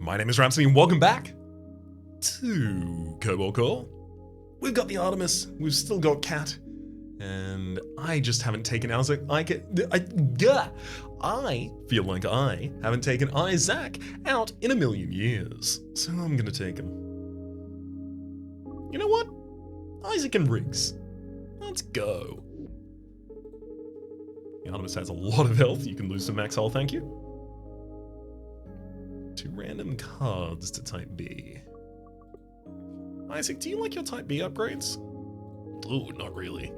My name is Rhapsody and welcome back to Cobalt Core. We've got the Artemis, we've still got Cat, and I just haven't taken Isaac. I feel like I haven't taken Isaac out in a million years, so I'm gonna take him. You know what? Isaac and Riggs. Let's go. The Artemis has a lot of health. You can lose some max hull, thank you. 2 random cards to Type B. Isaac, do you like your Type B upgrades? Ooh, not really.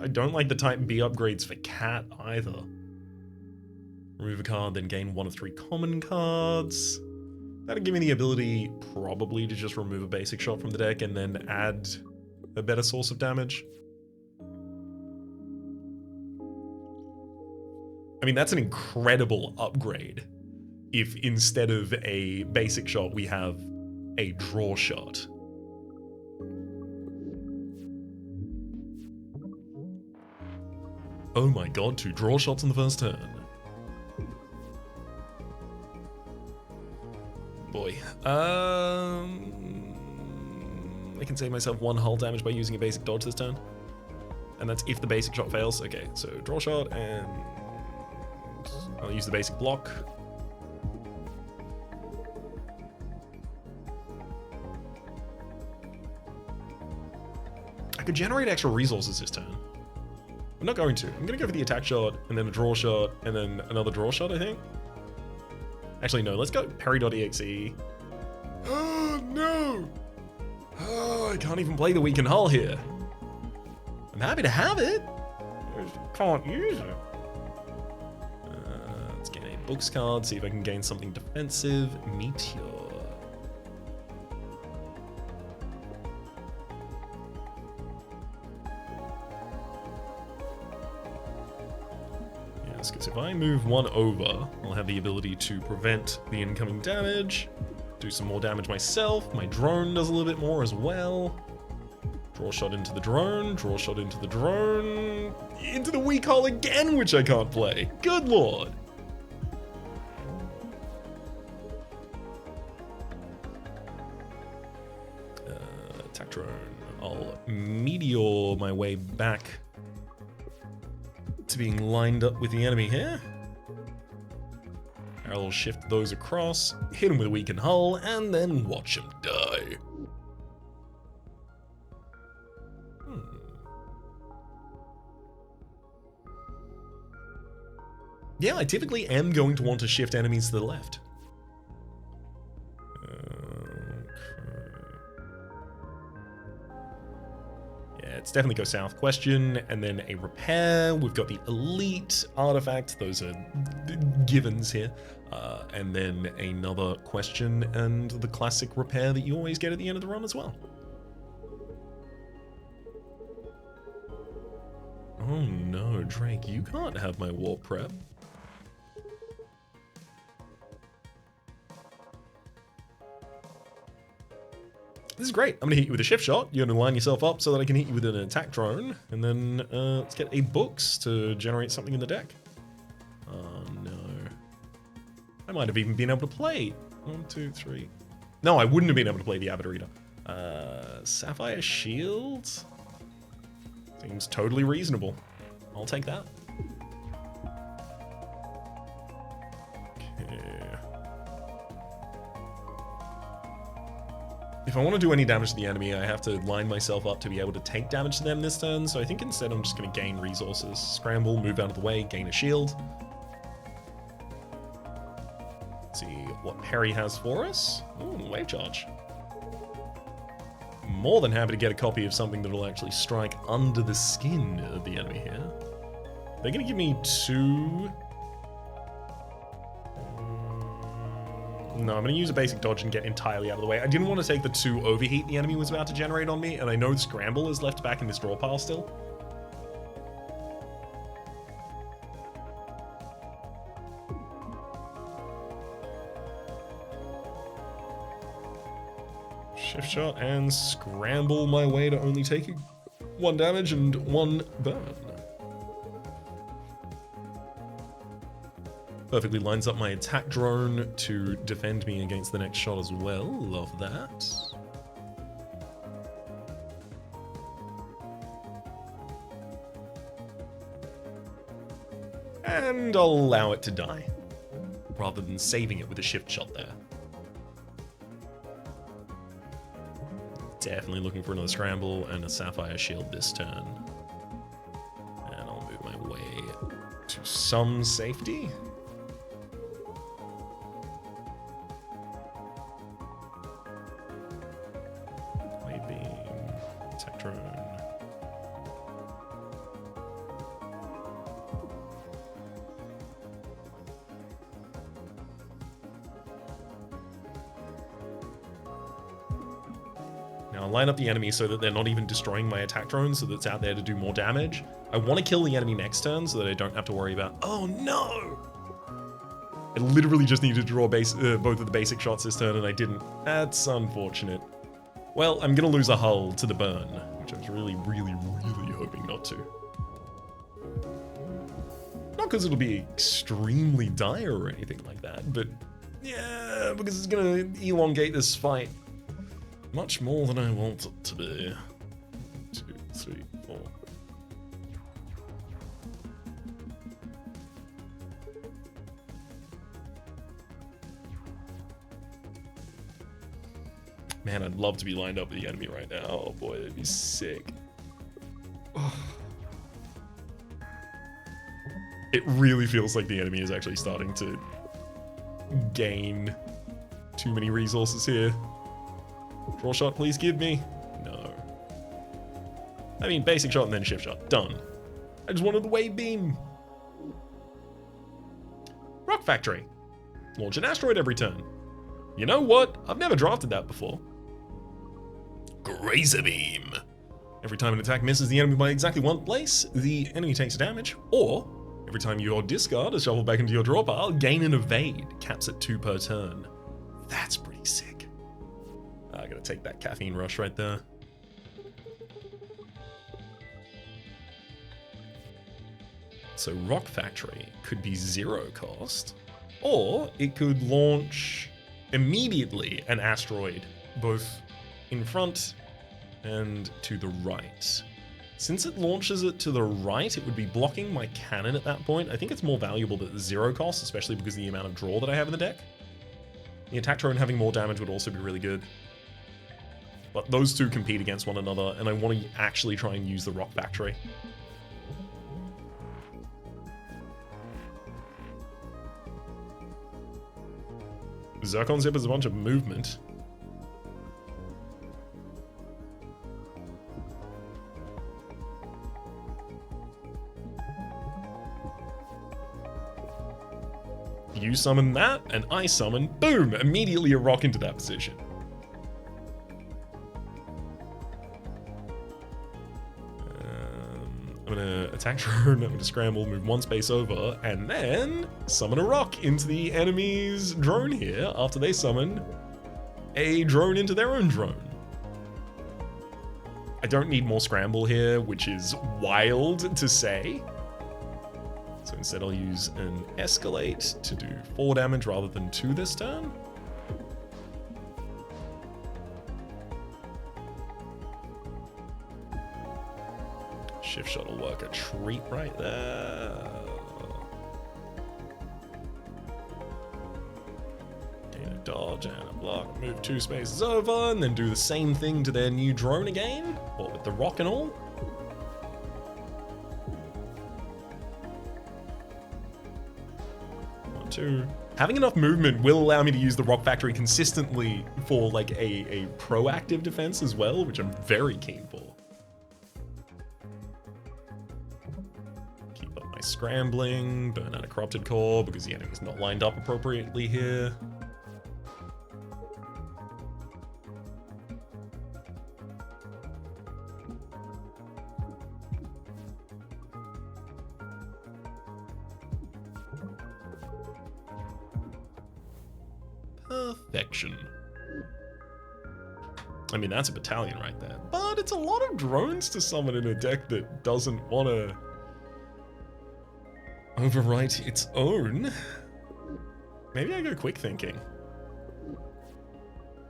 I don't like the Type B upgrades for Cat either. Remove a card, then gain 1 of 3 common cards. That'll give me the ability, probably, to just remove a basic shot from the deck and then add a better source of damage. I mean, that's an incredible upgrade if instead of a basic shot, we have a draw shot. Oh my god, 2 draw shots on the first turn. Boy. I can save myself 1 hull damage by using a basic dodge this turn. And that's if the basic shot fails. Okay, so draw shot and I'll use the basic block. I could generate extra resources this turn. I'm not going to. I'm going to go for the attack shot, and then a draw shot, and then another draw shot, I think. Actually, no. Let's go parry.exe. Oh, no! Oh, I can't even play the weakened hull here. I'm happy to have it. I just can't use it. Let's get a books card, see if I can gain something defensive. Meteor. Yes, because if I move 1 over, I'll have the ability to prevent the incoming damage, do some more damage myself. My drone does a little bit more as well. Draw shot into the drone, draw shot into the drone, into the weak hull again, which I can't play. Good lord. Attack drone. I'll meteor my way back to being lined up with the enemy here. I'll shift those across, hit him with a weakened hull, and then watch him die. Yeah, I typically am going to want to shift enemies to the left. Yeah, it's definitely go south question, and then a repair. We've got the elite artifact. Those are givens here. And then another question and the classic repair that you always get at the end of the run as well. Oh no, Drake, you can't have my warp prep. This is great. I'm gonna hit you with a shift shot. You're gonna line yourself up so that I can hit you with an attack drone. And then let's get a books to generate something in the deck. Oh no. I might have even been able to play 1, 2, 3. No, I wouldn't have been able to play the Avid Reader. Sapphire Shield? Seems totally reasonable. I'll take that. If I want to do any damage to the enemy, I have to line myself up to be able to take damage to them this turn, so I think instead I'm just going to gain resources. Scramble, move out of the way, gain a shield. Let's see what Perry has for us. Ooh, wave charge. More than happy to get a copy of something that will actually strike under the skin of the enemy here. They're going to give me 2... No, I'm going to use a basic dodge and get entirely out of the way. I didn't want to take the 2 overheat the enemy was about to generate on me, and I know Scramble is left back in this draw pile still. Shift shot and scramble my way to only taking 1 damage and 1 burn. Perfectly lines up my attack drone to defend me against the next shot as well. Love that. And I'll allow it to die, rather than saving it with a shift shot there. Definitely looking for another scramble and a sapphire shield this turn. And I'll move my way to some safety. Blade beam, attack drone. Now line up the enemy so that they're not even destroying my attack drone, so that it's out there to do more damage. I want to kill the enemy next turn so that I don't have to worry about, oh no! I literally just needed to draw both of the basic shots this turn and I didn't. That's unfortunate. Well, I'm gonna lose a hull to the burn, which I was really hoping not to. Not because it'll be extremely dire or anything like that, but yeah, because it's gonna elongate this fight much more than I want it to be. 2, 3, 4. Man, I'd love to be lined up with the enemy right now. Oh boy, that'd be sick. It really feels like the enemy is actually starting to gain too many resources here. Draw shot, please give me. No. I mean, basic shot and then shift shot. Done. I just wanted the wave beam. Rock Factory. Launch an asteroid every turn. You know what? I've never drafted that before. Grazer Beam. Every time an attack misses the enemy by exactly one place, the enemy takes damage. Or, every time your discard is shuffled back into your draw pile, gain an evade. Caps at 2 per turn. That's pretty sick. I gotta take that caffeine rush right there. So Rock Factory could be 0 cost, or it could launch immediately an asteroid, both in front and to the right. Since it launches it to the right, it would be blocking my cannon at that point. I think it's more valuable that it's 0 cost, especially because of the amount of draw that I have in the deck. The attack drone having more damage would also be really good. But those two compete against one another, and I want to actually try and use the Rock Factory. Zircon Zip is a bunch of movement. You summon that, and I summon, boom, immediately a rock into that position. I'm gonna attack drone, I'm gonna scramble, move 1 space over, and then summon a rock into the enemy's drone here after they summon a drone into their own drone. I don't need more scramble here, which is wild to say. So instead I'll use an escalate to do 4 damage rather than 2 this turn. Shift shot will work a treat right there. Gain a dodge and a block, move 2 spaces over, and then do the same thing to their new drone again, but with the rock and all. One, 2. Having enough movement will allow me to use the Rock Factory consistently for like a proactive defense as well, which I'm very keen for. Scrambling, burn out a corrupted core because the enemy's not lined up appropriately here. Perfection. I mean, that's a battalion right there, but it's a lot of drones to summon in a deck that doesn't want to overwrite its own. Maybe I go quick thinking.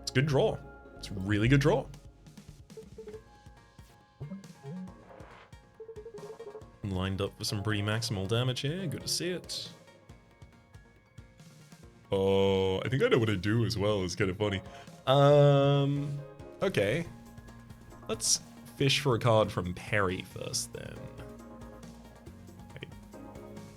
It's a good draw. It's a really good draw. Lined up for some pretty maximal damage here. Good to see it. Oh, I think I know what I do as well. It's kind of funny. Okay. Let's fish for a card from Perry first then. I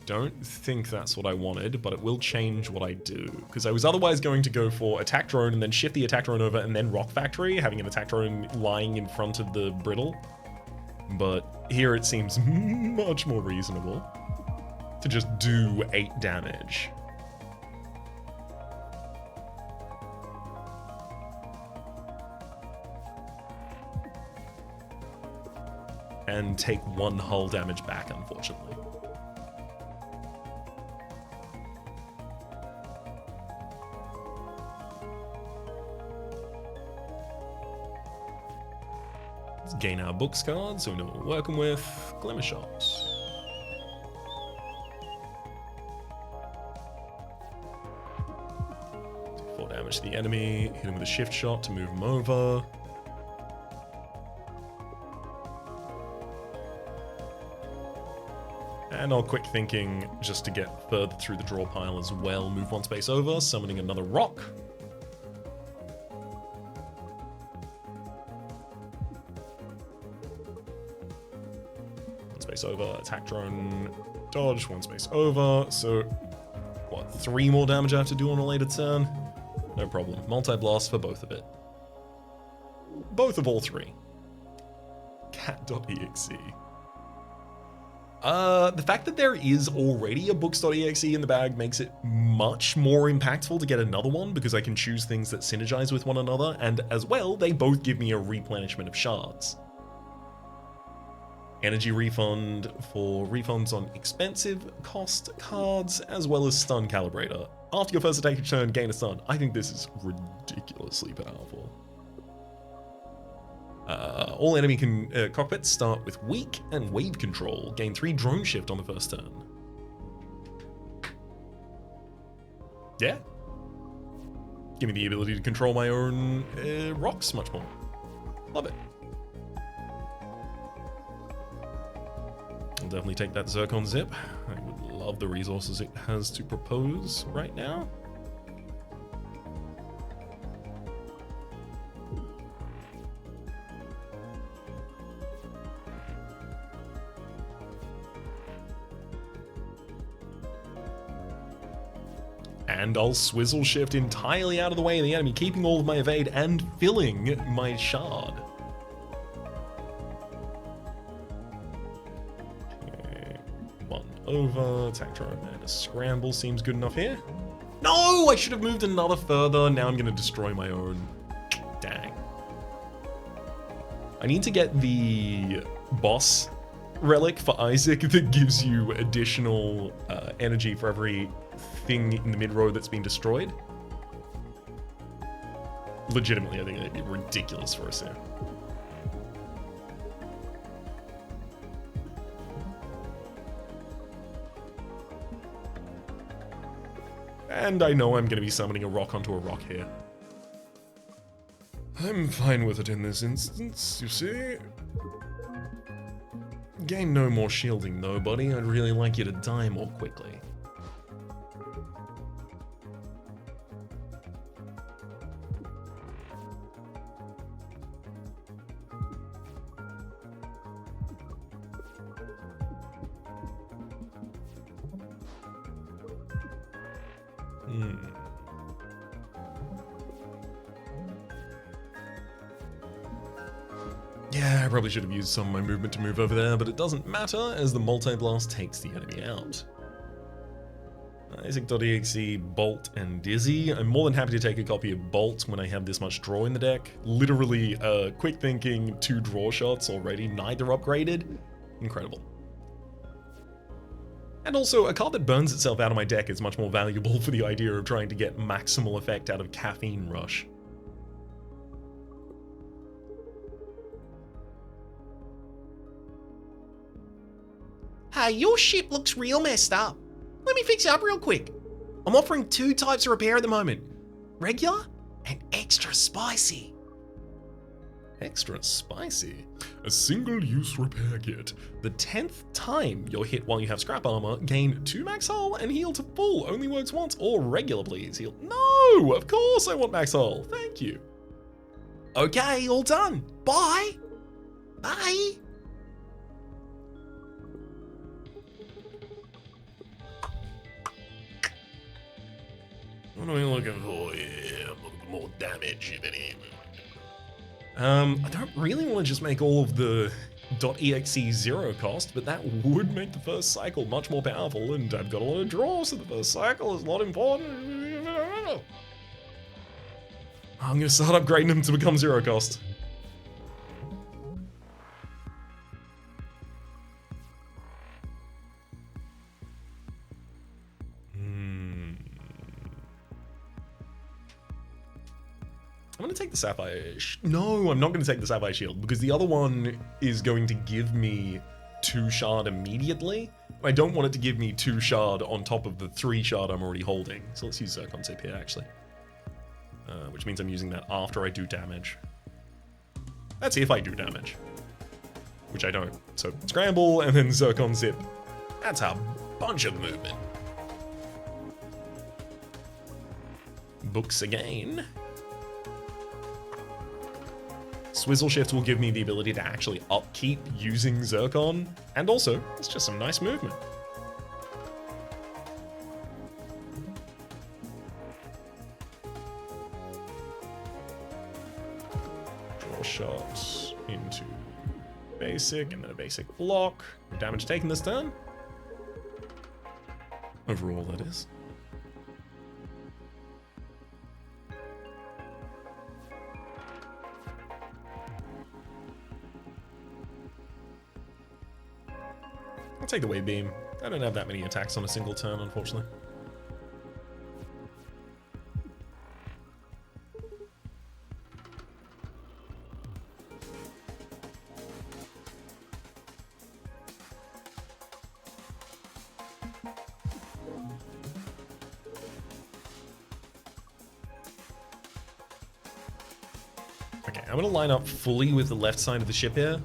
don't think that's what I wanted, but it will change what I do. Because I was otherwise going to go for attack drone and then shift the attack drone over and then rock factory, having an attack drone lying in front of the brittle. But here it seems much more reasonable to just do 8 damage. And take 1 hull damage back, unfortunately. Let's gain our books card, so we know what we're working with. Glimmer Shot. 4 damage to the enemy. Hit him with a shift shot to move him over. And I'll quick thinking just to get further through the draw pile as well. Move 1 space over, summoning another rock. Space over, attack drone, dodge, 1 space over. So, what, 3 more damage I have to do on a later turn? No problem. Multi-blast for both of it. Both of all 3. Cat.exe. The fact that there is already a books.exe in the bag makes it much more impactful to get another one because I can choose things that synergize with one another, and as well, they both give me a replenishment of shards. Energy refund for refunds on expensive cost cards, as well as stun calibrator. After your first attack turn, gain a stun. I think this is ridiculously powerful. All enemy cockpits start with weak and wave control. Gain 3 drone shift on the first turn. Yeah. Give me the ability to control my own rocks much more. Love it. I'll definitely take that Zircon Zip. I would love the resources it has to propose right now. And I'll swizzle shift entirely out of the way of the enemy, keeping all of my evade and filling my shard. Okay, 1 over, attack drone and a scramble seems good enough here. No, I should have moved another further. Now I'm gonna destroy my own. Dang. I need to get the boss relic for Isaac that gives you additional energy for every thing in the mid-row that's been destroyed. Legitimately, I think it'd be ridiculous for us here. And I know I'm going to be summoning a rock onto a rock here. I'm fine with it in this instance, you see. Gain no more shielding though, buddy. I'd really like you to die more quickly. Yeah, I probably should have used some of my movement to move over there, but it doesn't matter as the multi-blast takes the enemy out. Isaac.exe, Bolt, and Dizzy. I'm more than happy to take a copy of Bolt when I have this much draw in the deck. Literally, quick thinking, 2 draw shots already, neither upgraded. Incredible. And also, a card that burns itself out of my deck is much more valuable for the idea of trying to get maximal effect out of Caffeine Rush. Hey, your ship looks real messed up. Let me fix it up real quick. I'm offering 2 types of repair at the moment. Regular and extra spicy. Extra spicy? A single-use repair kit. The 10th time you're hit while you have scrap armor, gain 2 max hull and heal to full. Only works once, or regular please. Heal. No! Of course I want max hull. Thank you. Okay, all done. Bye. Bye. What are we looking for here? I'm looking for more damage, if any. I don't really want to just make all of the .exe 0 cost, but that would make the first cycle much more powerful, and I've got a lot of draws, so the first cycle is not important. I'm gonna start upgrading them to become 0 cost. I'm gonna take the Sapphire. No, I'm not gonna take the Sapphire Shield because the other one is going to give me 2 shard immediately. I don't want it to give me 2 shard on top of the 3 shard I'm already holding. So let's use Zircon Tip here actually. Which means I'm using that after I do damage. That's if I do damage. Which I don't. So Scramble and then Zircon Zip. That's a bunch of movement. Books again. Swizzle Shift will give me the ability to actually upkeep using Zircon, and also, it's just some nice movement. Draw shots into basic, and then a basic block. No damage taken this turn. Overall, that is. I'll take the Wave Beam. I don't have that many attacks on a single turn, unfortunately. Okay, I'm gonna line up fully with the left side of the ship here.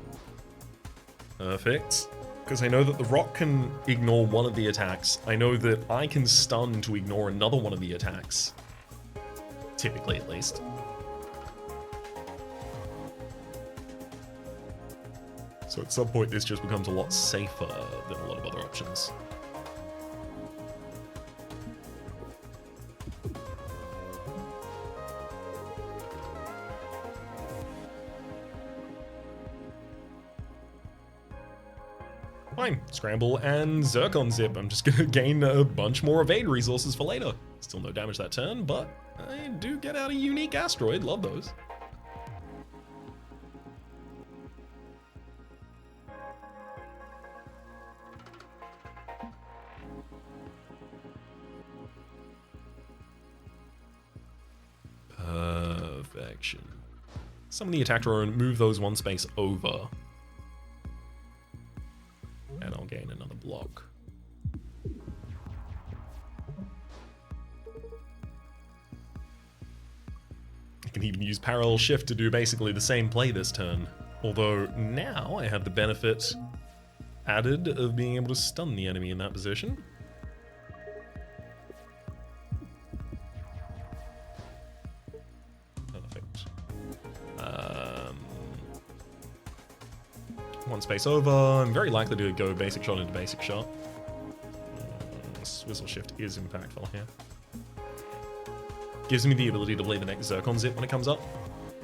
Perfect. Because I know that the rock can ignore one of the attacks. I know that I can stun to ignore another one of the attacks. Typically, at least. So at some point, this just becomes a lot safer than a lot of other options. Fine, Scramble and Zircon Zip. I'm just gonna gain a bunch more evade resources for later. Still no damage that turn, but I do get out a unique Asteroid. Love those. Perfection. Summon the attack drone, move those 1 space over. And I'll gain another block. I can even use Parallel Shift to do basically the same play this turn. Although now I have the benefit added of being able to stun the enemy in that position. Perfect. 1 space over. I'm very likely to go basic shot into basic shot. Swizzle Shift is impactful here. Gives me the ability to play the next Zircon Zip when it comes up,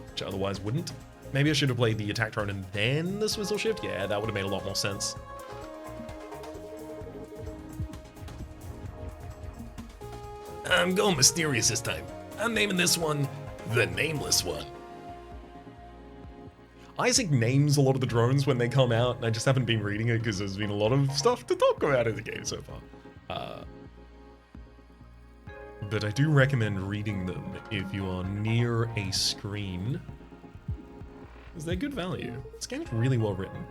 which I otherwise wouldn't. Maybe I should have played the attack drone and then the Swizzle Shift. Yeah, that would have made a lot more sense. I'm going mysterious this time. I'm naming this one the Nameless One. Isaac names a lot of the drones when they come out, and I just haven't been reading it because there's been a lot of stuff to talk about in the game so far. But I do recommend reading them if you are near a screen, because they're good value. This game's really well written.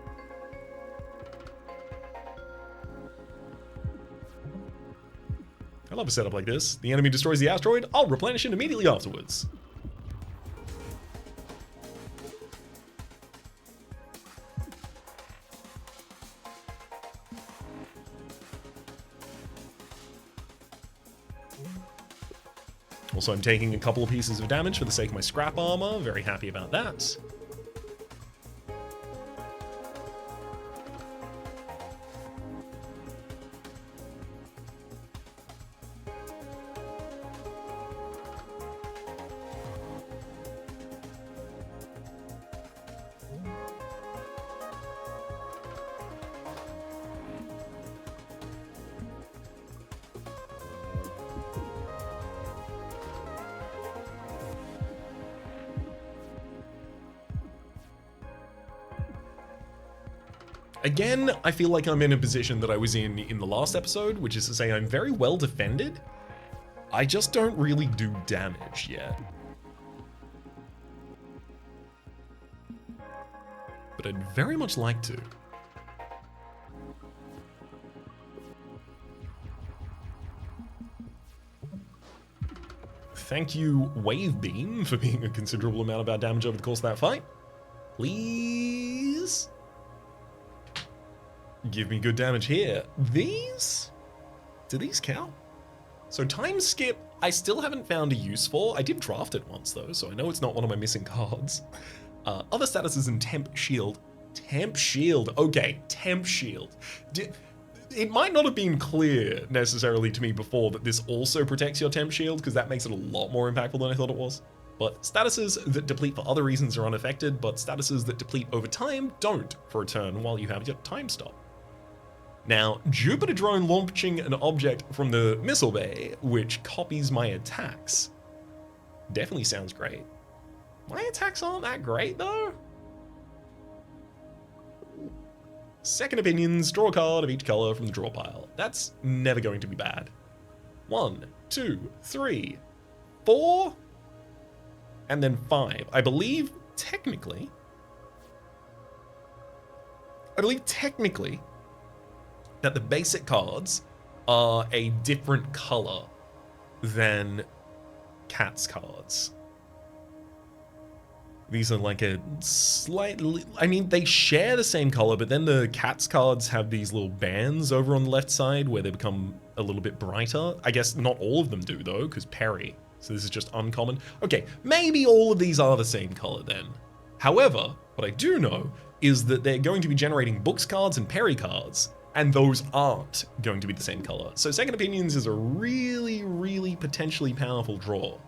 love a setup like this. The enemy destroys the asteroid, I'll replenish it immediately afterwards. Also, I'm taking a couple of pieces of damage for the sake of my scrap armor. Very happy about that. Again, I feel like I'm in a position that I was in the last episode, which is to say I'm very well defended. I just don't really do damage yet. But I'd very much like to. Thank you, Wave Beam, for being a considerable amount of our damage over the course of that fight. Please? Give me good damage here. These? Do these count? So time skip, I still haven't found a use for. I did draft it once though, so I know it's not one of my missing cards. Other statuses in Temp Shield. Temp Shield, okay, Temp Shield. It might not have been clear necessarily to me before that this also protects your Temp Shield, because that makes it a lot more impactful than I thought it was. But statuses that deplete for other reasons are unaffected, but statuses that deplete over time don't for a turn while you have your time stop. Now, Jupiter drone launching an object from the missile bay, which copies my attacks, definitely sounds great. My attacks aren't that great though. Second opinions, draw a card of each color from the draw pile. That's never going to be bad. 1, 2, 3, 4, and then 5. I believe technically, that the basic cards are a different color than Cat's cards. These are like a slightly, I mean, they share the same color, but then the Cat's cards have these little bands over on the left side where they become a little bit brighter. I guess not all of them do though, because Perry. So this is just uncommon. Okay, maybe all of these are the same color then. However, what I do know is that they're going to be generating Books cards and Perry cards, and those aren't going to be the same color. So Second Opinions is a really, really potentially powerful draw.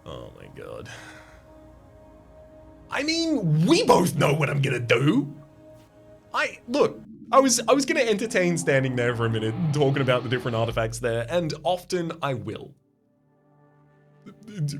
Oh my god. I mean, we both know what I'm gonna do. Look, I was gonna entertain standing there for a minute talking about the different artifacts there, and often I will.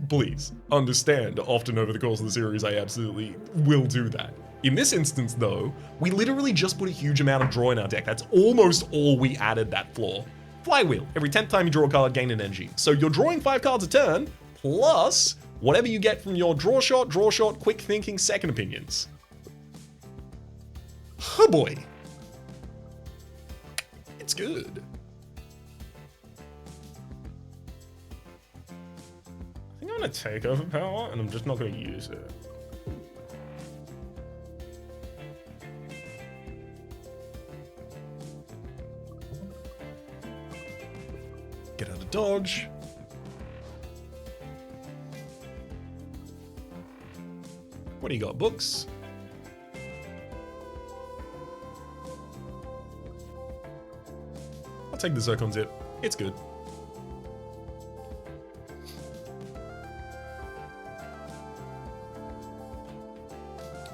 Please understand, often over the course of the series I absolutely will do that. In this instance though, we literally just put a huge amount of draw in our deck. That's almost all we added that floor. Flywheel, every 10th time you draw a card, gain an energy. So you're drawing 5 cards a turn, plus whatever you get from your draw shot, quick thinking, second opinions. Oh boy. It's good. I think I'm gonna take overpower and I'm just not gonna use it. Get out of dodge. What do you got, Books? I'll take the Zircon Zip. It's good.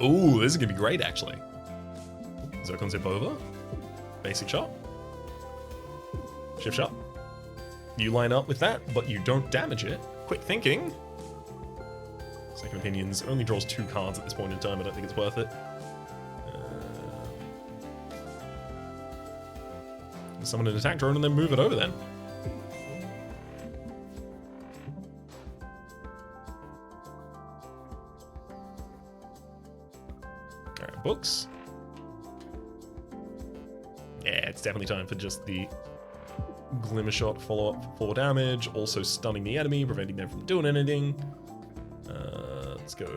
Ooh, this is gonna be great actually. Zircon Zip over. Basic shot. Shift shot. You line up with that, but you don't damage it. Quick thinking. Second Opinions only draws 2 cards at this point in time. I don't think it's worth it. Summon an attack drone and then move it over then. Alright, Books. Yeah, it's definitely time for just the Glimmer Shot follow-up for 4 damage, also stunning the enemy, preventing them from doing anything. Let's go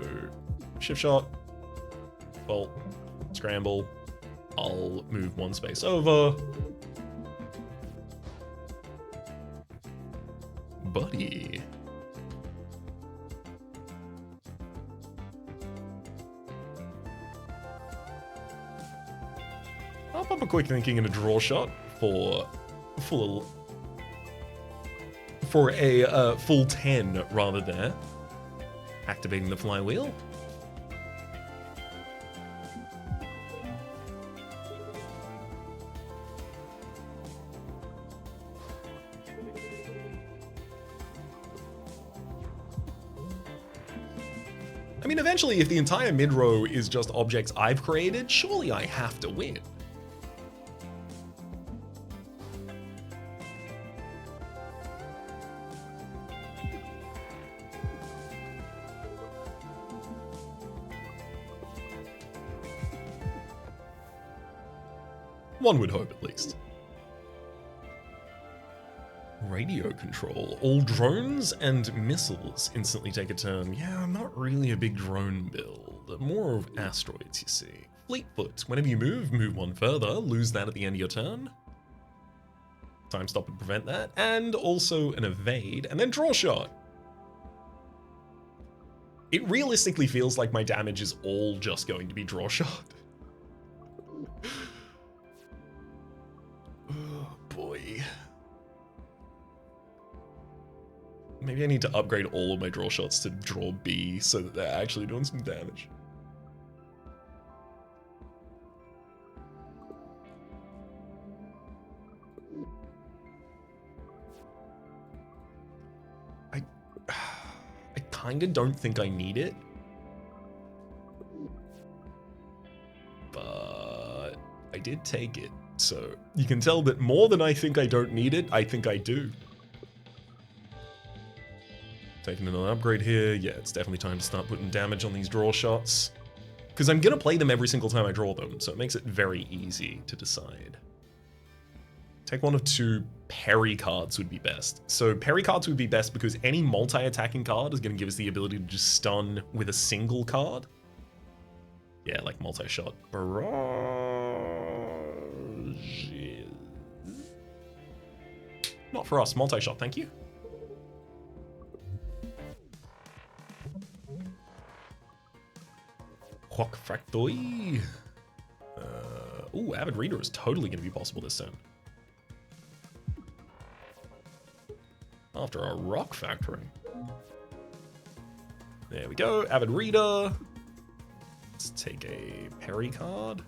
Shift Shot, Bolt, Scramble. I'll move 1 space over. Buddy. I'll pop a quick thinking and a draw shot for a full 10 rather there. Activating the flywheel. I mean, eventually, if the entire mid-row is just objects I've created, surely I have to win. One would hope, at least. Radio control. All drones and missiles instantly take a turn. Yeah, I'm not really a big drone build. More of asteroids, you see. Fleetfoot. Whenever you move 1 further, lose that at the end of your turn. Time stop and prevent that. And also an evade, and then draw shot. It realistically feels like my damage is all just going to be draw shot. Oh boy. Maybe I need to upgrade all of my draw shots to draw B so that they're actually doing some damage. I kinda don't think I need it. But I did take it. So you can tell that more than I think I don't need it, I think I do. Taking another upgrade here. Yeah, it's definitely time to start putting damage on these draw shots. Because I'm going to play them every single time I draw them, so it makes it very easy to decide. Take 1 of 2 parry cards would be best. So parry cards would be best because any multi-attacking card is going to give us the ability to just stun with a single card. Yeah, like multi-shot barrage. Not for us, multi-shot, thank you. Rock Factory. Ooh, Avid Reader is totally going to be possible this turn. After a Rock Factory. There we go, Avid Reader. Let's take a parry card.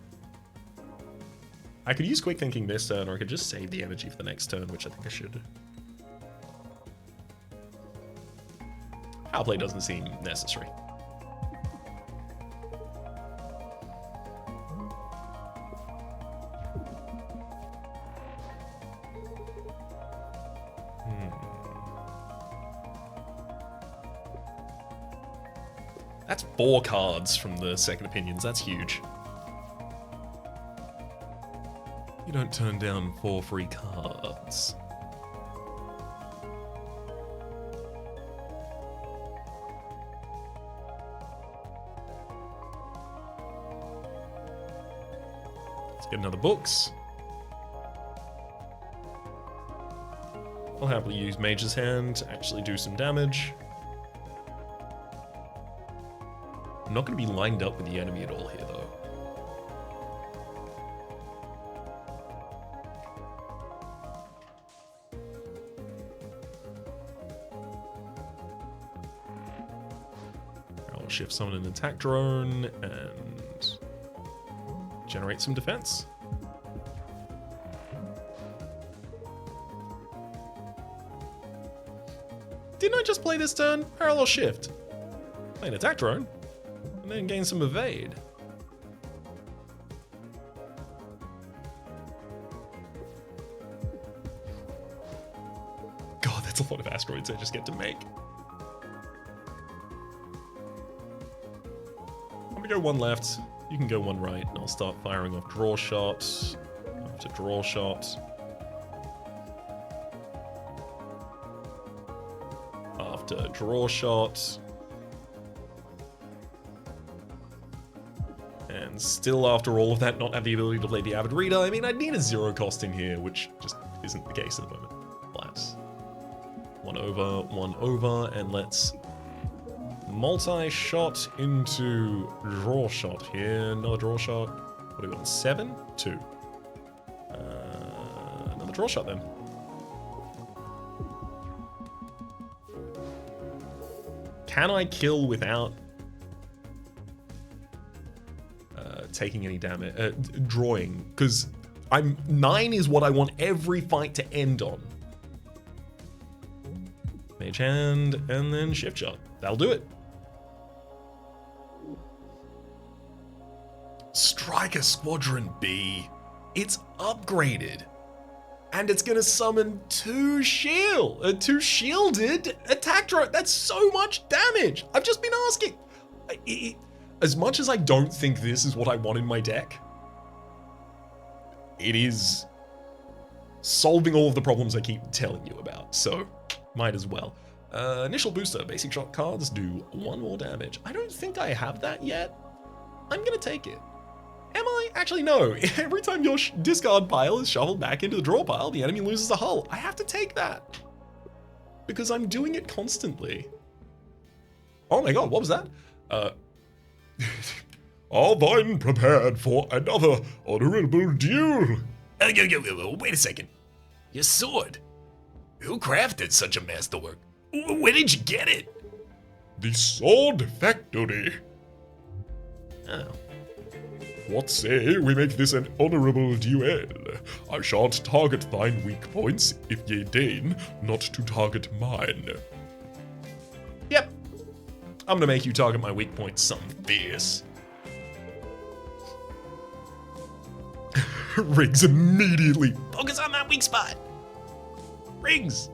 I could use Quick Thinking this turn, or I could just save the energy for the next turn, which I think I should. Power play doesn't seem necessary. That's 4 cards from the second opinions. That's huge. You don't turn down 4 free cards. Let's get another books. I'll happily use Mage's Hand to actually do some damage. I'm not going to be lined up with the enemy at all here, though. I'll shift summon an attack drone and generate some defense. Didn't I just play this turn? Parallel shift. Play an attack drone. And then gain some evade. God, that's a lot of asteroids I just get to make. I'm gonna go 1 left. You can go 1 right, and I'll start firing off draw shots. After draw shot. After draw shot. And still after all of that, not have the ability to play the Avid Reader. I mean, I'd need a 0 cost in here, which just isn't the case at the moment. Alas. 1 over, and let's multi-shot into draw shot here. Another draw shot. What do we got? 7? 2. Another draw shot then. Can I kill without taking any damage? Drawing, because 9 is what I want every fight to end on. Mage hand, and then shift shot. That'll do it. Striker Squadron B. It's upgraded. And it's gonna summon 2 shielded attack drone. That's so much damage. I've just been asking. As much as I don't think this is what I want in my deck, it is solving all of the problems I keep telling you about. So, might as well. Initial booster, basic shot cards do 1 more damage. I don't think I have that yet. I'm gonna take it. Am I? Actually, no. Every time your discard pile is shuffled back into the draw pile, the enemy loses a hull. I have to take that. Because I'm doing it constantly. Oh my god, what was that? Are thine prepared for another honorable duel? Wait a second. Your sword. Who crafted such a masterwork? Where did you get it? The Sword Factory. Oh. What say we make this an honorable duel? I shan't target thine weak points, if ye deign not to target mine. Yep. I'm gonna make you target my weak points something fierce. Riggs immediately. Focus on that weak spot. Riggs.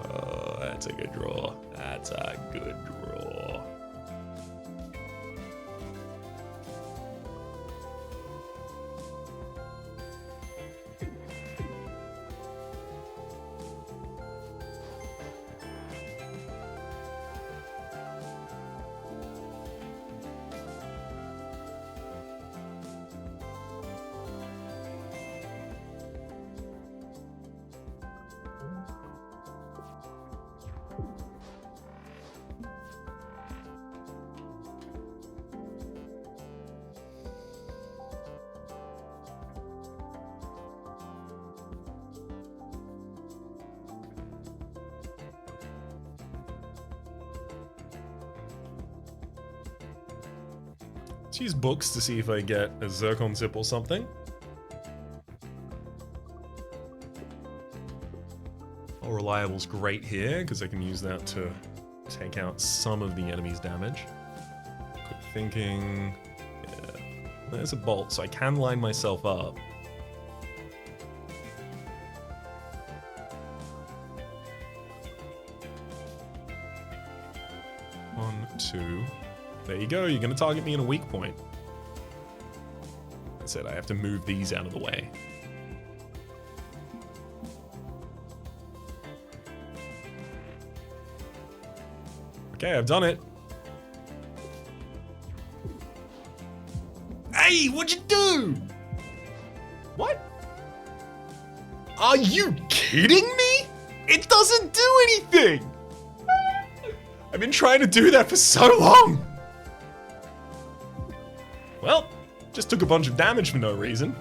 Oh, that's a good draw. That's a good draw. Let's use books to see if I get a Zircon zip or something. Oh, Reliable's great here, because I can use that to take out some of the enemy's damage. Quick thinking. Yeah. There's a bolt, so I can line myself up. One, two. There you go, you're gonna target me in a weak point. That's it, I have to move these out of the way. Okay, I've done it. Hey, what'd you do? What? Are you kidding me? It doesn't do anything! I've been trying to do that for so long! Well, just took a bunch of damage for no reason.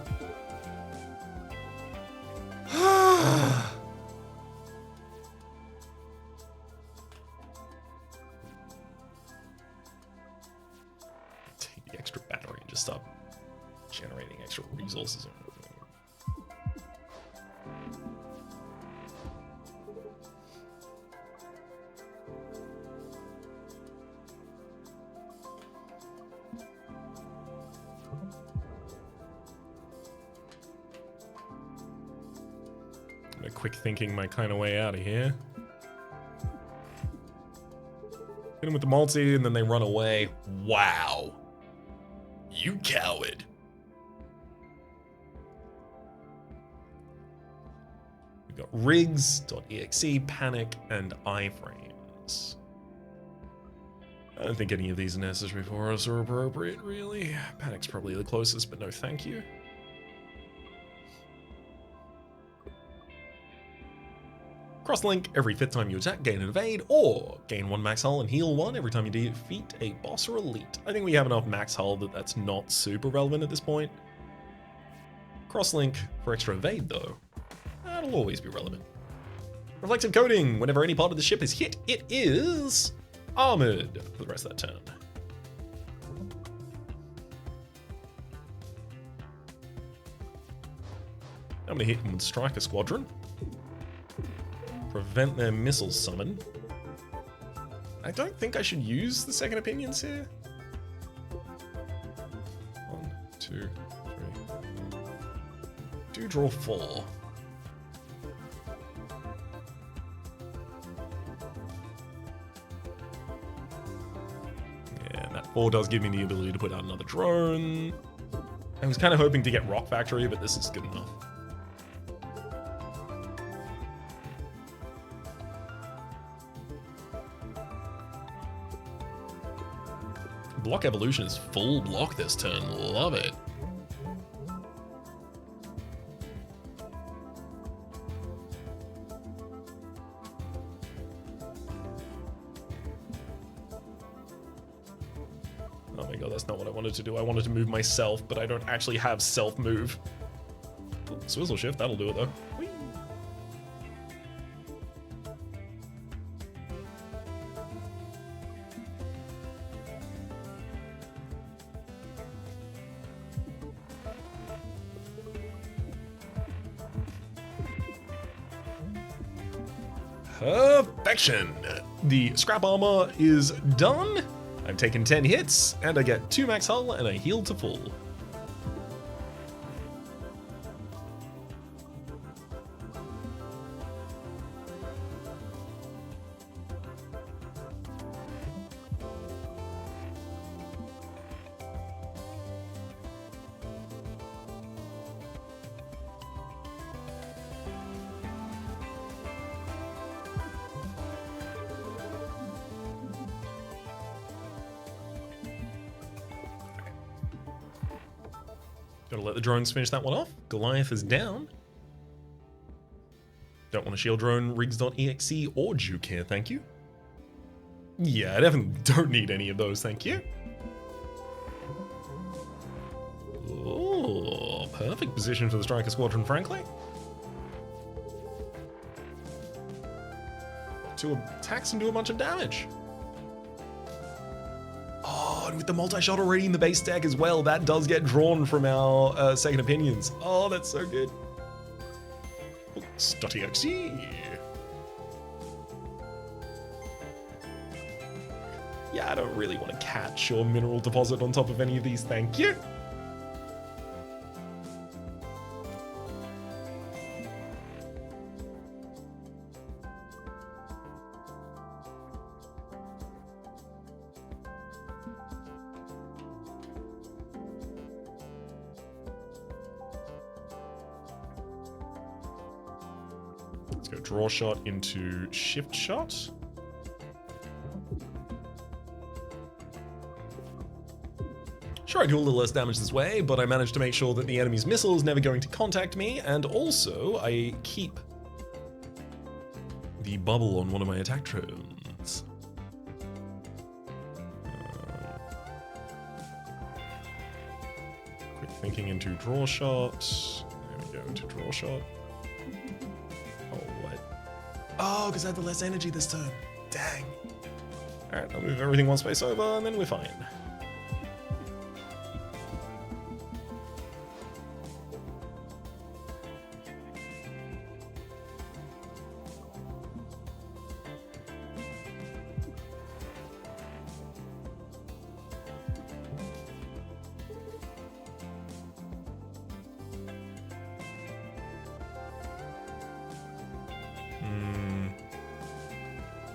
Take the extra battery and just stop generating extra resources. Quick thinking my kind of way out of here. Hit him with the multi and then they run away. Wow. You coward. We've got rigs.exe, panic, and iframes. I don't think any of these are necessary for us or appropriate, really. Panic's probably the closest, but no thank you. Crosslink, every 5th time you attack, gain an evade, or gain 1 max hull and heal 1 every time you defeat a boss or elite. I think we have enough max hull that that's not super relevant at this point. Crosslink for extra evade, though. That'll always be relevant. Reflective coating, whenever any part of the ship is hit, it is armored for the rest of that turn. I'm gonna hit them with Striker Squadron. Prevent their missile summon. I don't think I should use the second opinions here. 1, 2, 3. Do draw 4. Yeah, and that 4 does give me the ability to put out another drone. I was kind of hoping to get Rock Factory, but this is good enough. Block evolution is full block this turn. Love it. Oh my god, that's not what I wanted to do. I wanted to move myself, but I don't actually have self move. Swizzle shift, that'll do it though. Whee! Perfection! The scrap armor is done. I've taken 10 hits, and I get 2 max hull, and I heal to full. Gotta let the drones finish that one off. Goliath is down. Don't want a shield drone, rigs.exe or juke here, thank you. Yeah, I definitely don't need any of those, thank you. Oh, perfect position for the Striker Squadron, frankly. 2 attacks and do a bunch of damage. Oh, and with the multi-shot already in the base deck as well, that does get drawn from our second opinions. Oh, that's so good. Books.exe. Yeah, I don't really want to catch or mineral deposit on top of any of these, thank you. Let's go draw shot into shift shot. Sure, I do a little less damage this way, but I managed to make sure that the enemy's missile is never going to contact me, and also I keep the bubble on one of my attack drones. Quick thinking into draw shot. There we go, into draw shot. Oh, what? Oh, because I have the less energy this turn. Dang. Alright, I'll move everything one space over, and then we're fine.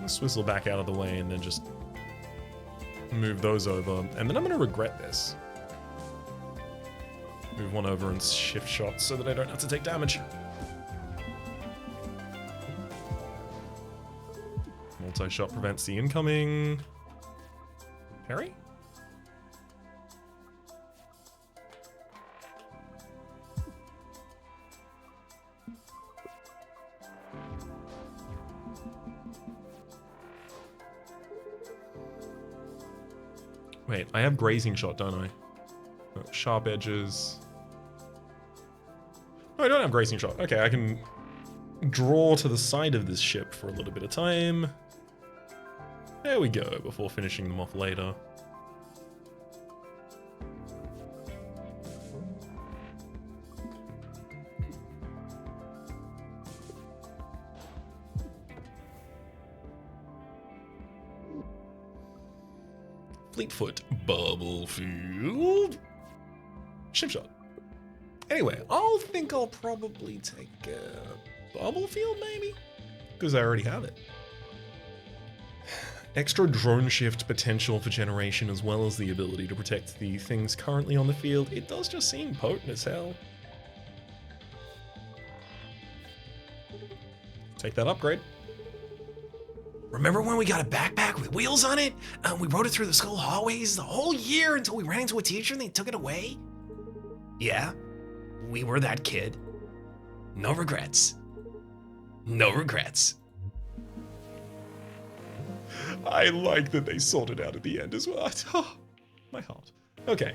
Swizzle back out of the way and then just move those over. And then I'm going to regret this. Move one over and shift shots so that I don't have to take damage. Multi-shot prevents the incoming. Parry? Wait, I have grazing shot, don't I? Sharp edges. Oh, I don't have grazing shot. Okay, I can draw to the side of this ship for a little bit of time. There we go, before finishing them off later. Fleetfoot, Bubblefield, ship shot. Anyway, I'll probably take Bubblefield maybe, because I already have it. Extra drone shift potential for generation, as well as the ability to protect the things currently on the field. It does just seem potent as hell. Take that upgrade. Remember when we got a backpack with wheels on it? We rode it through the school hallways the whole year until we ran into a teacher and they took it away? Yeah, we were that kid. No regrets. No regrets. I like that they sorted out at the end as well. Oh, my heart. Okay.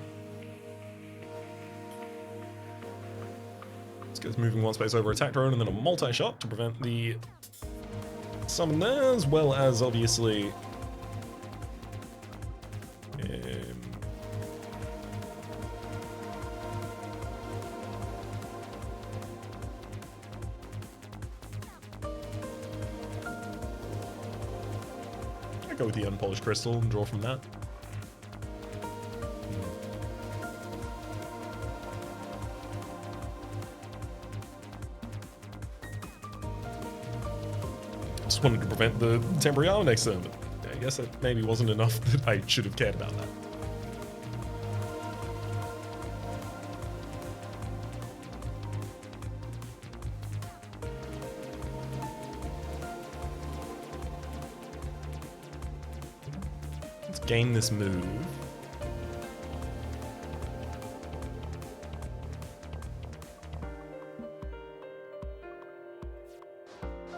This guy's moving one space over attack drone and then a multi-shot to prevent the summon there, as well as obviously I go with the unpolished crystal and draw from that. Just wanted to prevent the temporary armor next turn, but I guess that maybe wasn't enough that I should have cared about that. Let's gain this move.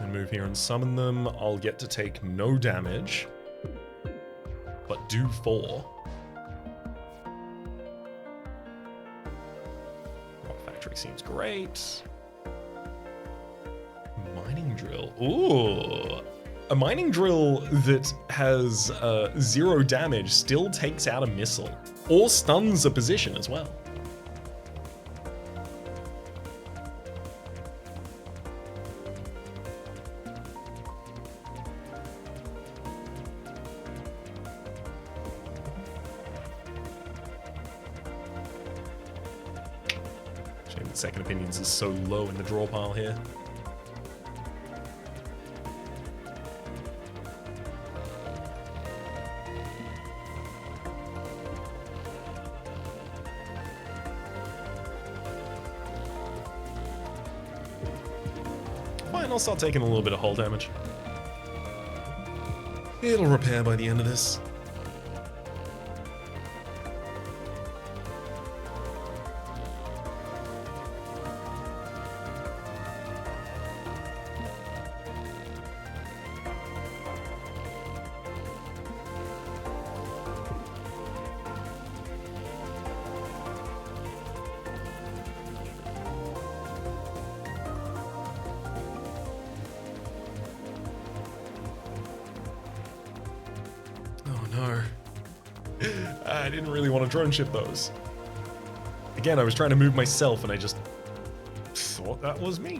And move here and summon them. I'll get to take no damage, but do 4. Rock Factory seems great. Mining drill. Ooh. A mining drill that has 0 damage still takes out a missile or stuns a position as well. Shame that Second Opinions is so low in the draw pile here. Fine, I'll start taking a little bit of hull damage. It'll repair by the end of this. I didn't really want to drone ship those. Again, I was trying to move myself and I just thought that was me.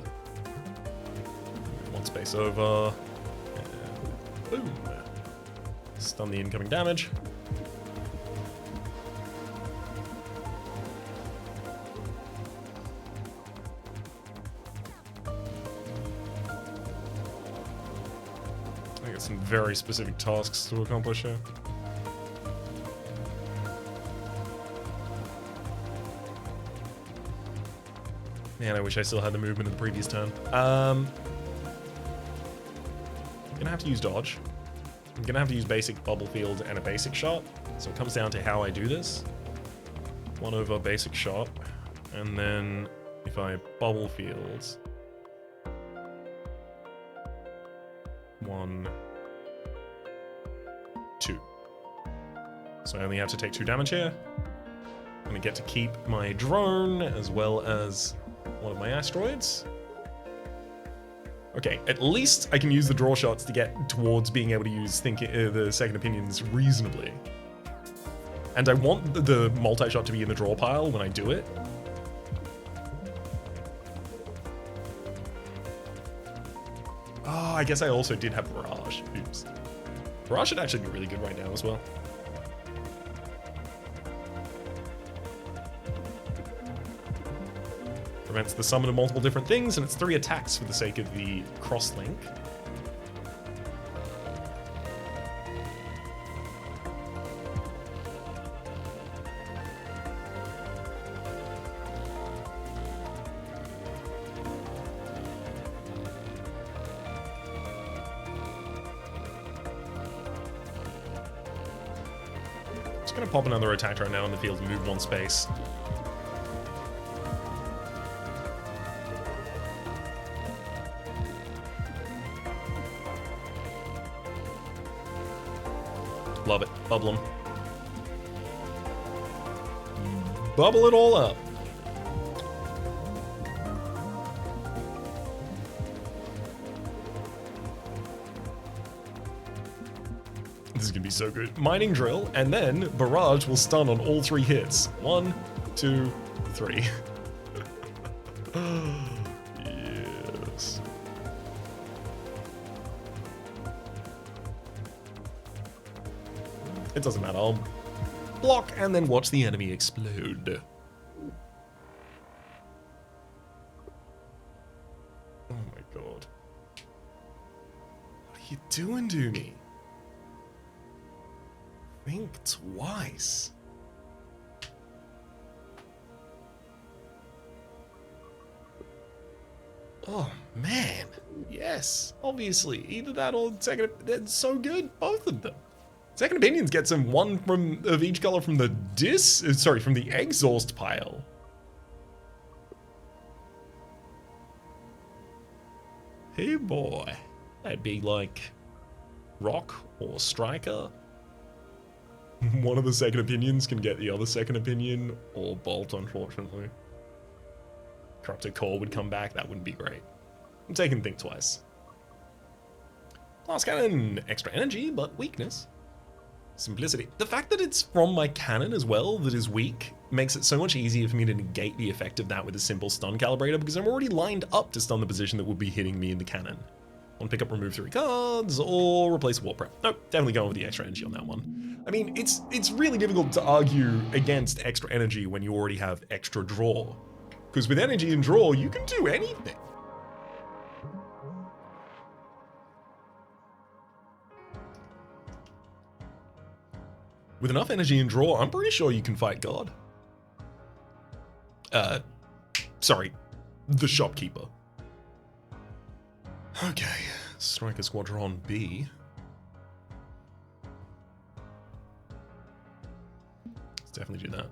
One space over. And boom. Stun the incoming damage. I got some very specific tasks to accomplish here. Man, I wish I still had the movement in the previous turn. Gonna have to use dodge. I'm gonna have to use basic bubble field and a basic shot. So it comes down to how I do this. 1 over basic shot. And then if I bubble field. 1, 2. So I only have to take 2 damage here. I'm gonna get to keep my drone as well as one of my asteroids. Okay, at least I can use the draw shots to get towards being able to use the second opinions reasonably. And I want the multi-shot to be in the draw pile when I do it. Oh, I guess I also did have Barrage. Oops. Barrage should actually be really good right now as well. Prevents the summon of multiple different things, and it's 3 attacks for the sake of the cross-link. Just gonna pop another attack right now in the field and move 1 space. Love it. Bubble them. Bubble it all up. This is gonna be so good. Mining drill, and then barrage will stun on all 3 hits. 1, 2, 3. Yes. It doesn't matter, I'll block and then watch the enemy explode. Oh my god. What are you doing to me? Think twice. Oh man, yes, obviously, either that or second, that's so good, both of them. Second Opinions gets him 1 of each color from the from the exhaust pile. Hey boy, that'd be like Rock or Striker. One of the Second Opinions can get the other Second Opinion, or Bolt, unfortunately. Corrupted Core would come back, that wouldn't be great. I'm taking Think Twice. Blast Cannon, extra energy, but weakness. Simplicity. The fact that it's from my cannon as well that is weak makes it so much easier for me to negate the effect of that with a simple stun calibrator because I'm already lined up to stun the position that would be hitting me in the cannon. On pick up, remove 3 cards, or replace War Prep. Nope, definitely going with the extra energy on that one. I mean, it's really difficult to argue against extra energy when you already have extra draw. Because with energy and draw, you can do anything. With enough energy and draw, I'm pretty sure you can fight God. Sorry, the shopkeeper. Okay, Striker Squadron B. Let's definitely do that.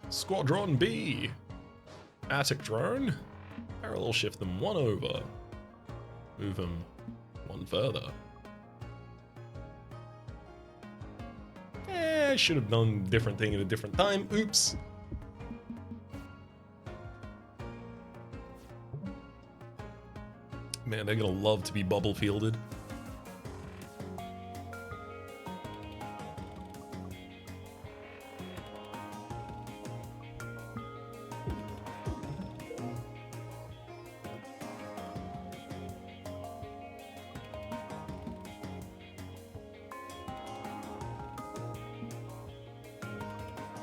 Squadron B. Attic drone. Parallel shift them 1 over. Move them 1 further. I should have done a different thing at a different time. Oops. Man, they're gonna love to be bubble fielded.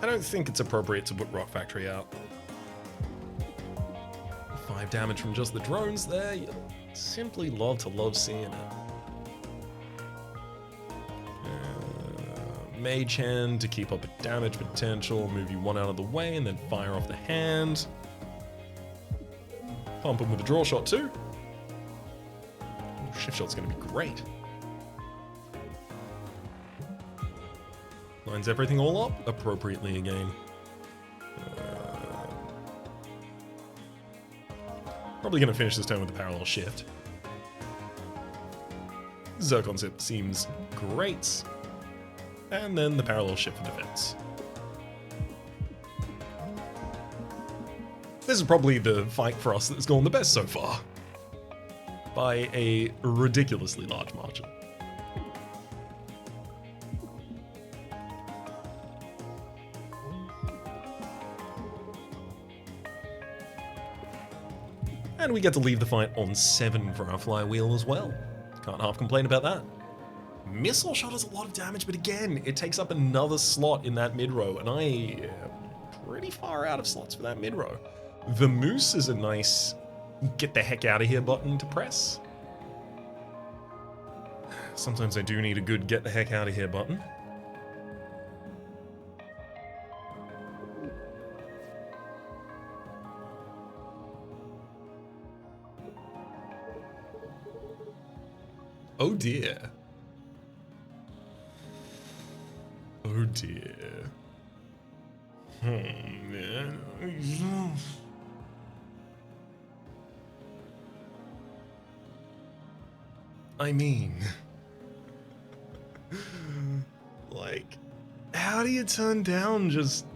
I don't think it's appropriate to put Rock Factory out. 5 damage from just the drones there. You simply love seeing it. Mage Hand to keep up a damage potential, move you one out of the way, and then fire off the hand. Pump him with a draw shot too. Ooh, shift shot's gonna be great. Lines everything all up appropriately again. Probably gonna finish this turn with a parallel shift. Zirconzip seems great. And then the parallel shift for defense. This is probably the fight for us that's gone the best so far. By a ridiculously large margin. And we get to leave the fight on 7 for our flywheel as well. Can't half complain about that. Missile shot has a lot of damage, but again, it takes up another slot in that mid row, and I am pretty far out of slots for that mid row. The Moose is a nice get the heck out of here button to press. Sometimes I do need a good get the heck out of here button. Oh dear. Oh dear. Oh man. I mean, like, how do you turn down just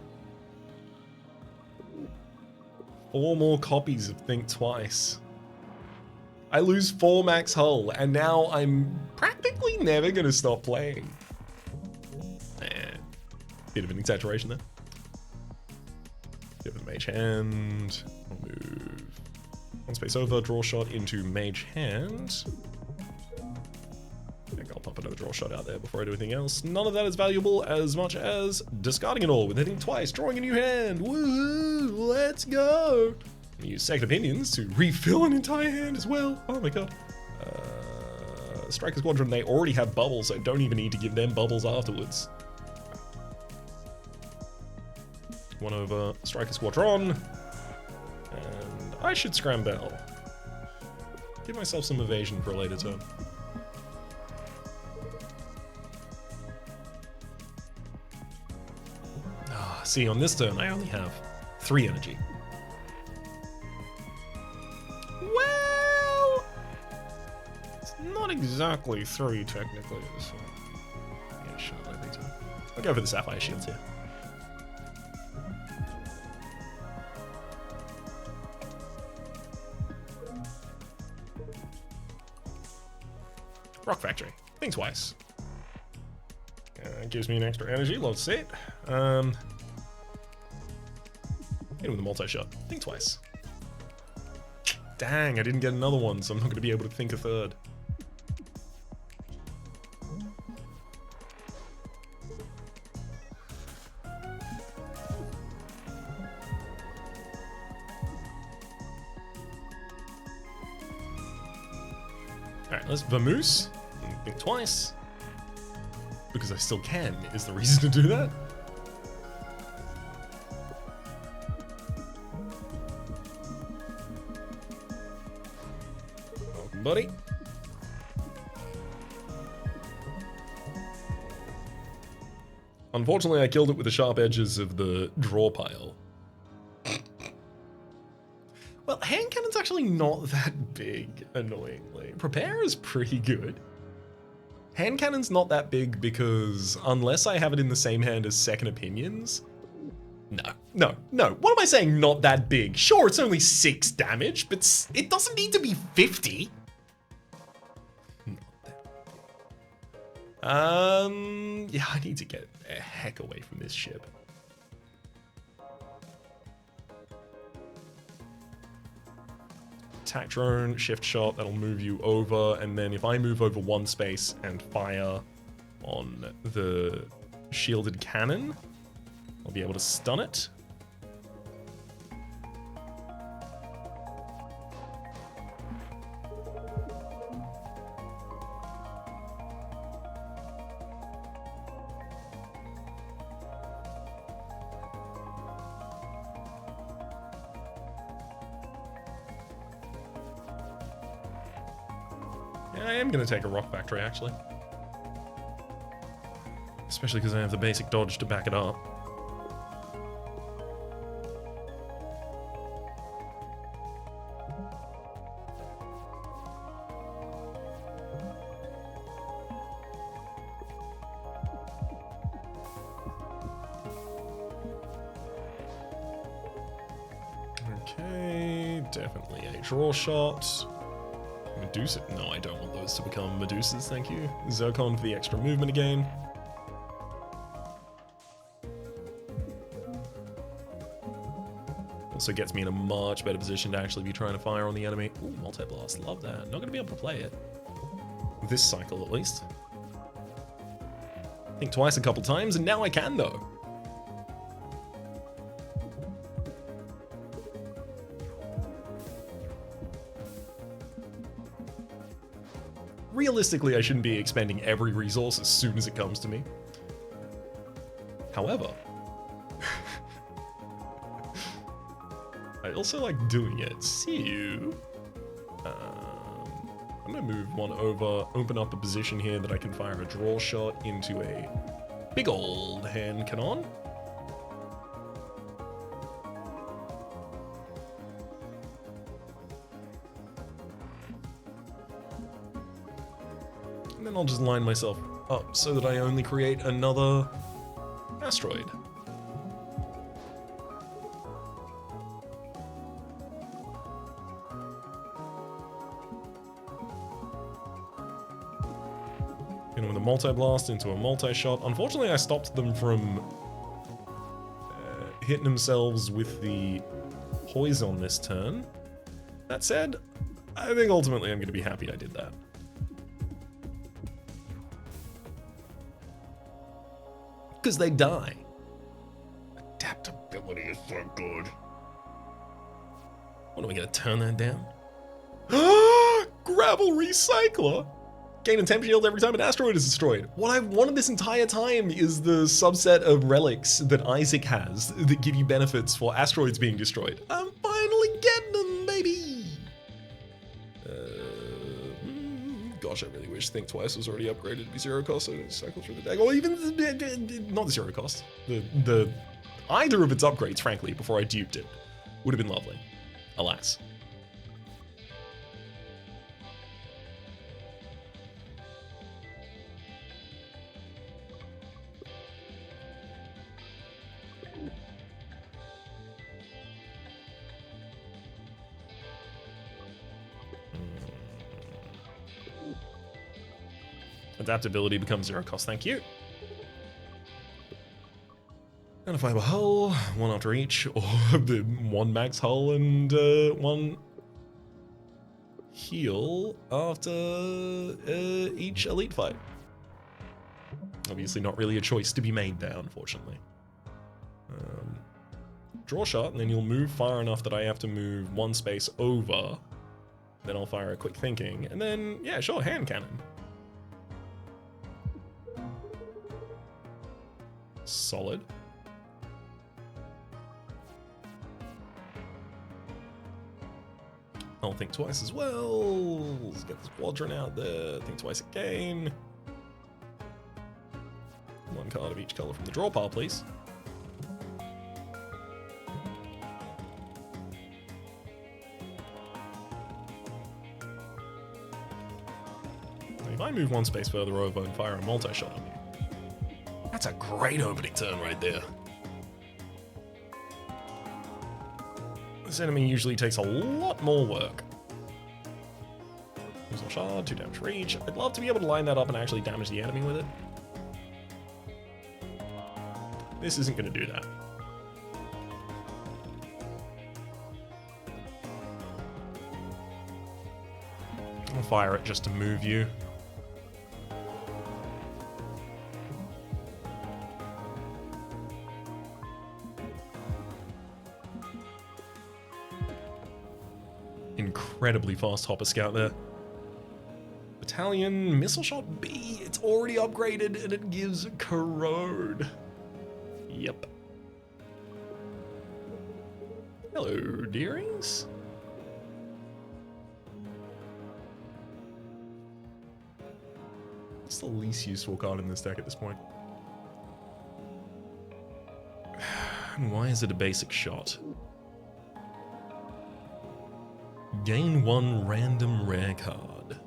4 more copies of Think Twice? I lose 4 max hull, and now I'm practically never gonna stop playing. Bit of an exaggeration there. Give it a Mage Hand. I'll move 1 space over, draw shot into Mage Hand. I think I'll pop another draw shot out there before I do anything else. None of that is valuable as much as discarding it all with hitting twice, drawing a new hand. Woohoo! Let's go! Use Second Opinions to refill an entire hand as well. Oh my god. Striker Squadron, they already have bubbles, so I don't even need to give them bubbles afterwards. 1 over Striker Squadron. And I should scramble. Give myself some evasion for a later turn. See, on this turn, I only have 3 energy. Well, it's not exactly 3 technically. So yeah, sure, every time. I'll go for the Sapphire Shields here. Rock Factory. Think twice. Gives me an extra energy. Loves it. Hit him with a multi-shot. Think twice. Dang, I didn't get another one, so I'm not going to be able to think a third. Alright, let's Vamoose. Think twice. Because I still can, is the reason to do that. Welcome, buddy. Unfortunately, I killed it with the sharp edges of the draw pile. Well, hand cannon's actually not that big, annoyingly. Prepare is pretty good. Hand cannon's not that big because unless I have it in the same hand as Second Opinions... No. What am I saying not that big? Sure, it's only 6 damage, but it doesn't need to be 50. Not that big. Yeah, I need to get a heck away from this ship. Attack drone, shift shot, that'll move you over, and then if I move over 1 space and fire on the shielded cannon, I'll be able to stun it. Yeah, I am going to take a rock factory, actually. Especially because I have the basic dodge to back it up. Okay, definitely a draw shot. Medusa. No, I don't want those to become Medusas, thank you. Zircon for the extra movement again. Also gets me in a much better position to actually be trying to fire on the enemy. Ooh, multi-blast, love that. Not gonna be able to play it. This cycle, at least. Think twice a couple times, and now I can, though. Realistically, I shouldn't be expending every resource as soon as it comes to me. However, I also like doing it. So, I'm gonna move one over, open up a position here that I can fire a draw shot into a big old hand cannon. And then I'll just line myself up so that I only create another asteroid. And with a multi-blast into a multi-shot. Unfortunately, I stopped them from hitting themselves with the poison this turn. That said, I think ultimately I'm going to be happy I did that. Because they die. Adaptability is so good. What, are we going to turn that down? Gravel Recycler! Gain a temp shield every time an asteroid is destroyed. What I've wanted this entire time is the subset of relics that Isaac has that give you benefits for asteroids being destroyed. I'm finally getting them, baby! Gosh, I really wish Think Twice was already upgraded to be zero cost so I cycle through the deck. Or even, not the zero cost. The either of its upgrades, frankly, before I duped it, would have been lovely. Alas. Adaptability becomes zero cost, thank you. And a fiber hull, one after each, or the one max hull and one heal after each elite fight. Obviously not really a choice to be made there, unfortunately. Draw shot, and then you'll move far enough that I have to move one space over. Then I'll fire a quick thinking, and then, yeah, sure, hand cannon. Solid. I'll think twice as well. Let's get the squadron out there. Think twice again. One card of each color from the draw pile, please. If I move one space further over and fire a multi-shot on you, that's a great opening turn right there. This enemy usually takes a lot more work. Missile shard, 2 damage for each. I'd love to be able to line that up and actually damage the enemy with it. This isn't going to do that. I'll fire it just to move you. Incredibly fast hopper scout there. Battalion, missile shot B, it's already upgraded and it gives corrode. Yep. Hello, dearings. What's the least useful card in this deck at this point? And why is it a basic shot? Gain 1 random rare card.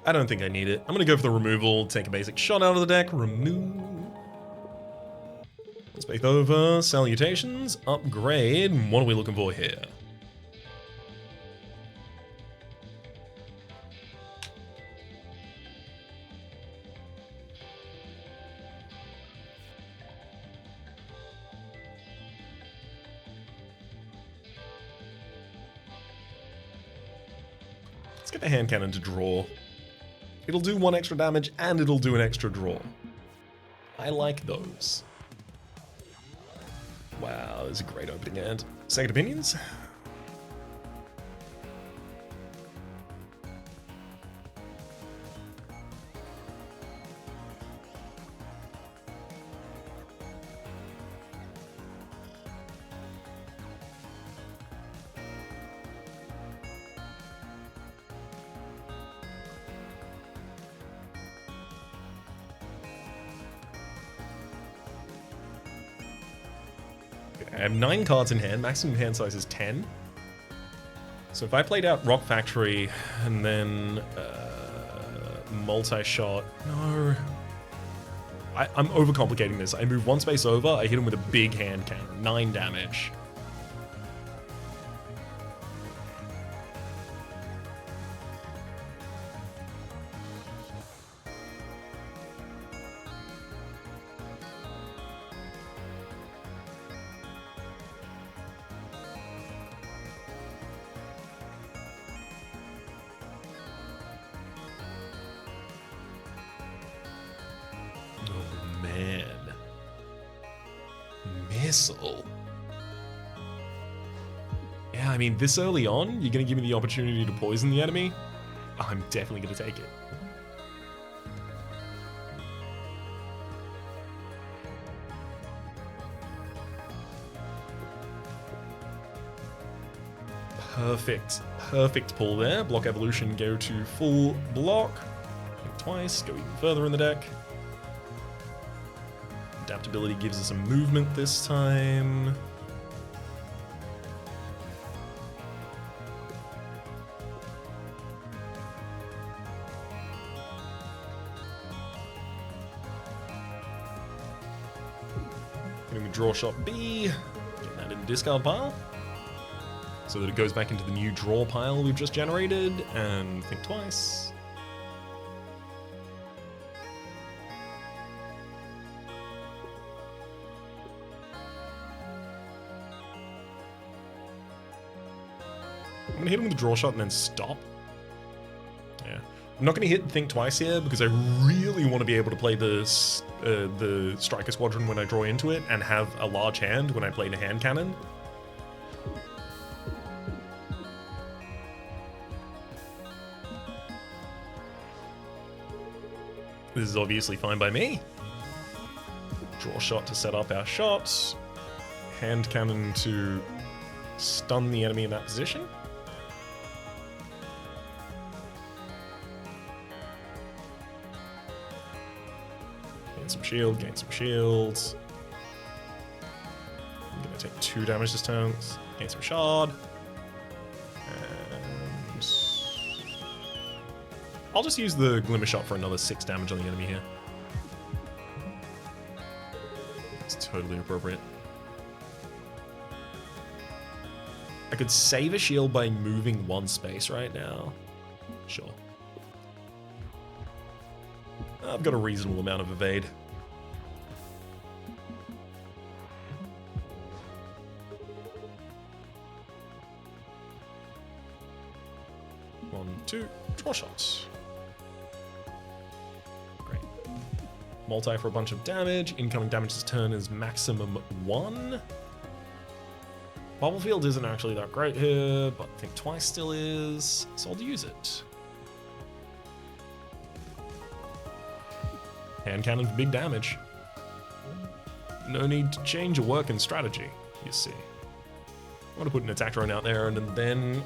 I don't think I need it. I'm gonna go for the removal, take a basic shot out of the deck, remove. Let's make over, salutations, upgrade. What are we looking for here? Let's get the hand cannon to draw. It'll do 1 extra damage and it'll do an extra draw. I like those. Wow, this is a great opening hand. Second opinions? I have 9 cards in hand, maximum hand size is 10. So if I played out Rock Factory and then multi-shot, no. I'm overcomplicating this. I move 1 space over, I hit him with a big hand cannon, 9 damage. Missile. Yeah, I mean, this early on, you're going to give me the opportunity to poison the enemy? I'm definitely going to take it. Perfect pull there. Block evolution, go to full block. Think twice, go even further in the deck. Adaptability gives us a movement this time. Getting the draw shot B, getting that in the discard pile, so that it goes back into the new draw pile we've just generated, and think twice. I'm gonna hit him with a draw shot and then stop. Yeah, I'm not gonna hit think twice here because I really want to be able to play the Striker Squadron when I draw into it and have a large hand when I play the hand cannon. This is obviously fine by me. Draw shot to set up our shots. Hand cannon to stun the enemy in that position. Gain some shield, gain some shields. I'm gonna take 2 damage this turn. Gain some shard. And I'll just use the Glimmer Shot for another 6 damage on the enemy here. It's totally appropriate. I could save a shield by moving 1 space right now. Sure. I've got a reasonable amount of evade. One, 2, draw shots. Great. Multi for a bunch of damage. Incoming damage this turn is maximum 1. Bubble Field isn't actually that great here, but Think Twice still is, so I'll use it. Hand cannon for big damage. no need to change a working strategy, you see. I want to put an attack drone out there and then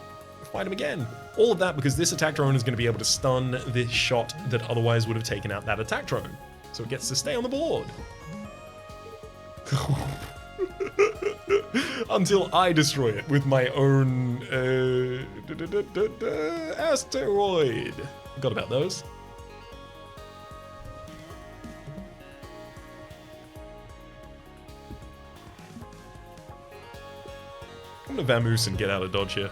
fight him again. All of that because this attack drone is going to be able to stun this shot that otherwise would have taken out that attack drone. So it gets to stay on the board. Until I destroy it with my own Asteroid. Forgot about those. I'm gonna vamoose and get out of dodge here.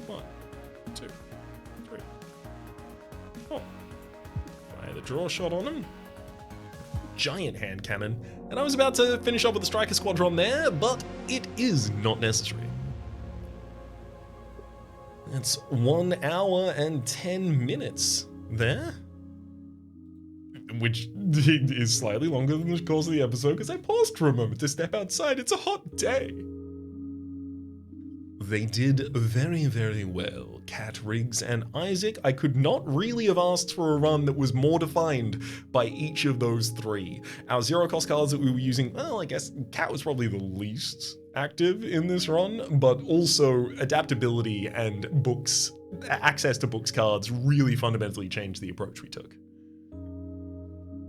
1, 2, 3, 4. Fire the draw shot on him. Giant hand cannon. And I was about to finish up with the Striker Squadron there, but it is not necessary. That's 1 hour and 10 minutes there. Which is slightly longer than the course of the episode because I paused for a moment to step outside. It's a hot day. They did very, very well. Cat, Riggs, and Isaac. I could not really have asked for a run that was more defined by each of those three. Our zero cost cards that we were using, well, I guess Cat was probably the least active in this run, but also adaptability and books, access to books cards really fundamentally changed the approach we took.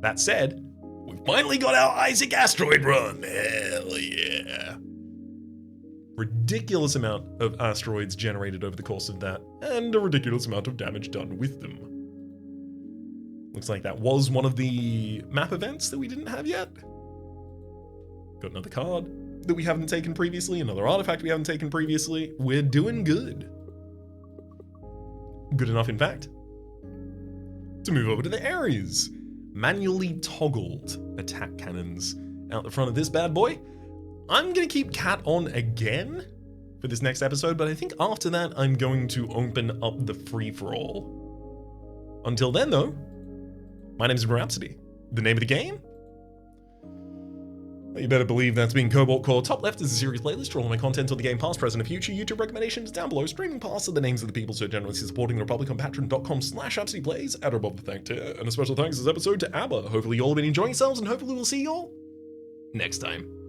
That said, we finally got our Isaac Asteroid run. Hell yeah. Ridiculous amount of asteroids generated over the course of that, and a ridiculous amount of damage done with them. Looks like that was one of the map events that we didn't have yet. Got another card that we haven't taken previously, another artifact we haven't taken previously. We're doing good. Good enough, in fact, to move over to the areas. Manually toggled attack cannons out the front of this bad boy. I'm gonna keep Cat on again for this next episode, but I think after that I'm going to open up the free-for-all. Until then though, my name is Rhapsody. The name of the game? Well, you better believe that's been Cobalt Core. Top left is a series playlist for all my content on the game past, present, and future. YouTube recommendations down below. Streaming pass are the names of the people so generously supporting the Republic on patreon.com/RhapsodyPlays. Add above the thank tier. And a special thanks this episode to ABBA. Hopefully you all have been enjoying yourselves, and hopefully we'll see you all next time.